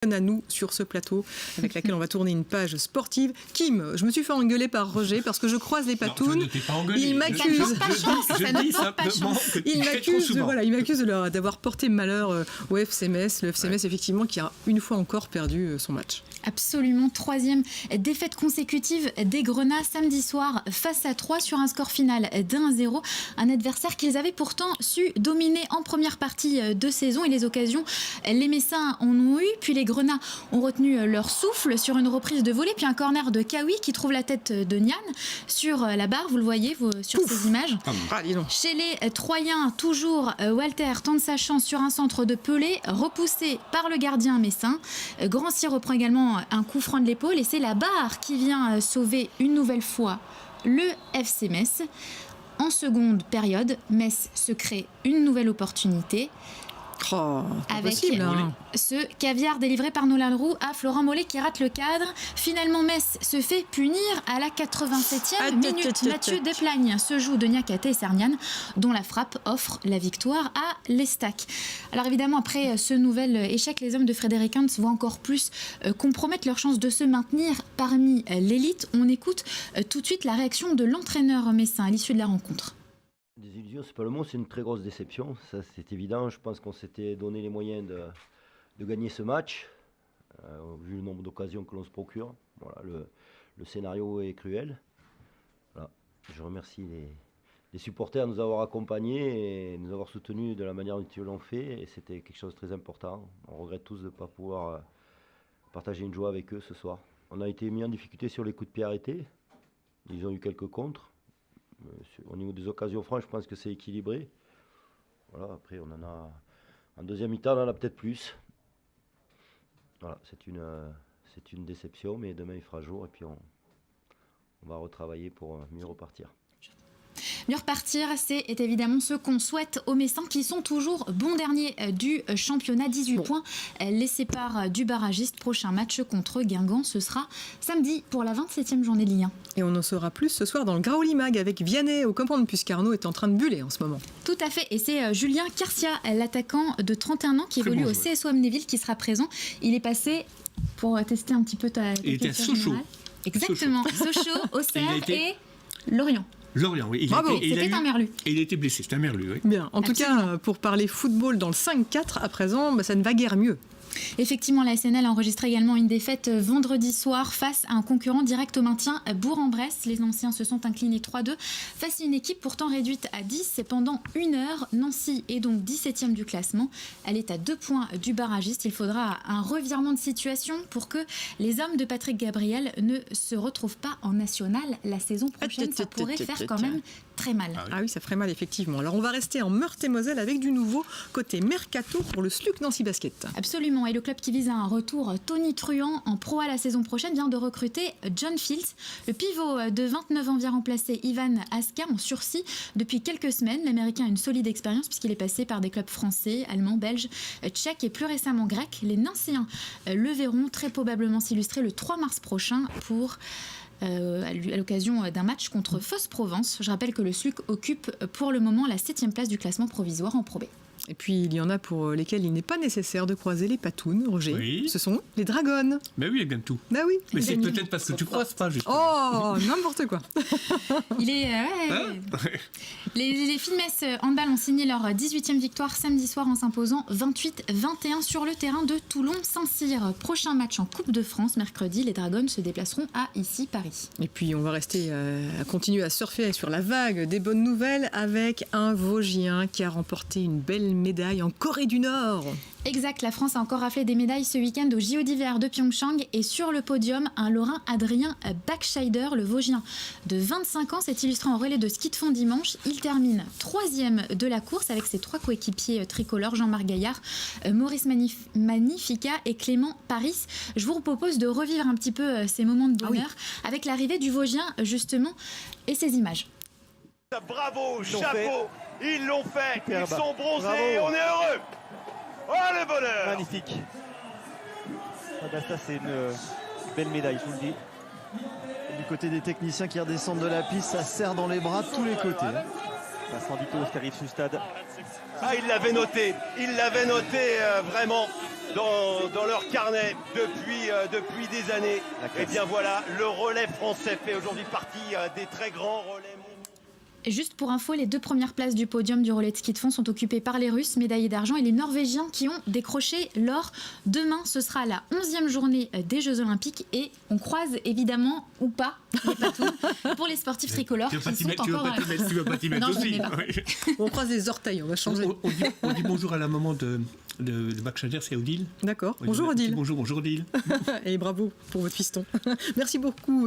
à nous sur ce plateau avec laquelle on va tourner une page sportive. Kim, je me suis fait engueuler par Roger parce que je croise les patounes. Non, je ne t'ai pas engueulé. Il m'accuse. Je dis simplement que il m'accuse d'avoir porté malheur au FC Metz. Le FC Metz, effectivement, qui a une fois encore perdu son match. Absolument, troisième défaite consécutive des Grenats samedi soir face à Troyes sur un score final d'1-0. Un adversaire qu'ils avaient pourtant su dominer en première partie de saison et les occasions. Les Messins en ont eu, puis les Grenats ont retenu leur souffle sur une reprise de volée, puis un corner de Kawi qui trouve la tête de Nian sur la barre, vous le voyez sur ces images. Chez les Troyens, toujours Walter tente sa chance sur un centre de Pelé, repoussé par le gardien messin. Grand-Cyr reprend également un coup franc de l'épaule et c'est la barre qui vient sauver une nouvelle fois le FC Metz. En seconde période, Metz se crée une nouvelle opportunité. Avec ce caviar délivré par Nolan Roux à Florent Mollet qui rate le cadre. Finalement, Metz se fait punir à la 87e minute. Mathieu Desplagnes se joue de Niakate et Sarnian, dont la frappe offre la victoire à l'Estac. Alors évidemment, après ce nouvel échec, les hommes de Frédéric Hintz vont encore plus compromettre leur chance de se maintenir parmi l'élite. On écoute tout de suite la réaction de l'entraîneur messin à l'issue de la rencontre. Des illusions, c'est pas le mot, c'est une très grosse déception, ça c'est évident. Je pense qu'on s'était donné les moyens de gagner ce match, vu le nombre d'occasions que l'on se procure. Voilà, le scénario est cruel. Voilà. Je remercie les supporters de nous avoir accompagnés et de nous avoir soutenus de la manière dont ils l'ont fait. Et c'était quelque chose de très important. On regrette tous de ne pas pouvoir partager une joie avec eux ce soir. On a été mis en difficulté sur les coups de pied arrêtés. Ils ont eu quelques contres. Au niveau des occasions franches, je pense que c'est équilibré. Voilà, après, on en a. En deuxième mi-temps, on en a peut-être plus. Voilà, c'est une déception, mais demain il fera jour et puis on va retravailler pour mieux repartir. Mieux repartir, c'est évidemment ce qu'on souhaite aux Messins qui sont toujours bons derniers du championnat. 18 points les séparent du barragiste. Prochain match contre Guingamp, ce sera samedi pour la 27e journée de Ligue 1. Et on en saura plus ce soir dans le Graouli Mag avec Vianney aux commandes puisque Arnaud est en train de buller en ce moment. Tout à fait, et c'est Julien Carcia, l'attaquant de 31 ans qui évolue au CSO Amnéville qui sera présent. Il est passé pour tester un petit peu ta il était à Sochaux. Exactement, Sochaux, Auxerre et Lorient. Lorient, oui. C'était un merlu. Et il a été blessé, c'était un merlu, oui. Bien, en tout cas, pour parler football dans le 5-4, à présent, ça ne va guère mieux. Effectivement, la SNL a enregistré également une défaite vendredi soir face à un concurrent direct au maintien, Bourg-en-Bresse. Les anciens se sont inclinés 3-2 face à une équipe pourtant réduite à 10. Et pendant une heure, Nancy est donc 17e du classement. Elle est à 2 points du barragiste. Il faudra un revirement de situation pour que les hommes de Patrick Gabriel ne se retrouvent pas en national la saison prochaine. Ça pourrait faire quand même très mal. Ah oui, ça ferait mal effectivement. Alors on va rester en Meurthe-et-Moselle avec du nouveau côté mercato pour le SLUC Nancy Basket. Absolument, et le club qui vise à un retour tonitruant en Pro A la saison prochaine vient de recruter John Fields. Le pivot de 29 ans vient remplacer Ivan Aska en sursis depuis quelques semaines. L'Américain a une solide expérience puisqu'il est passé par des clubs français, allemands, belges, tchèques et plus récemment grecs. Les Nancéens le verront très probablement s'illustrer le 3 mars prochain pour... à l'occasion d'un match contre Fos-Provence. Je rappelle que le SLUC occupe pour le moment la 7e place du classement provisoire en Pro B. Et puis il y en a pour lesquels il n'est pas nécessaire de croiser les patounes, Roger. Oui. Ce sont les Dragons. Ben oui, elles gagnent tout. Ben oui. Mais c'est peut-être parce que tu croises pas, justement. Oh, n'importe quoi. Les filles de Metz handball ont signé leur 18e victoire samedi soir en s'imposant 28-21 sur le terrain de Toulon-Saint-Cyr. Prochain match en Coupe de France mercredi. Les Dragons se déplaceront à Paris. Et puis on va rester à continuer à surfer sur la vague des bonnes nouvelles avec un Vosgien qui a remporté une belle médaille en Corée du Nord. Exact, la France a encore raflé des médailles ce week-end au JO d'hiver de Pyeongchang et sur le podium, un Lorrain Adrien Backscheider, le Vosgien de 25 ans, s'est illustré en relais de ski de fond dimanche. Il termine 3e de la course avec ses 3 coéquipiers tricolores, Jean-Marc Gaillard, Maurice Magnifica et Clément Paris. Je vous propose de revivre un petit peu ces moments de bonheur avec l'arrivée du Vosgien justement et ces images. Bravo, chapeau, ils l'ont fait, ils sont bronzés, on est heureux. Oh le bonheur! Magnifique. Ça c'est une belle médaille, je vous le dis. Du côté des techniciens qui redescendent de la piste, ça serre dans les bras de tous les côtés. Vincent Dutos qui arrive sur le stade. Ah, il l'avait noté vraiment. dans leur carnet depuis des années. Et bien voilà, le relais français fait aujourd'hui partie des très grands relais mondiaux. Et juste pour info, les 2 premières places du podium du relais de ski de fond sont occupées par les Russes, médaillés d'argent, et les Norvégiens qui ont décroché l'or. Demain, ce sera la 11e journée des Jeux Olympiques et on croise évidemment, ou pas, les patous pour les sportifs tricolores qui sont encore dans la course. Tu vas pas t'y mettre Non, je aussi. ne mets pas. Oui. On croise les orteils, on va changer. On dit bonjour à la maman de Max Schneider, c'est Odile. D'accord. On dit Bonjour Odile. Bonjour Odile. Et bravo pour votre fiston. Merci beaucoup.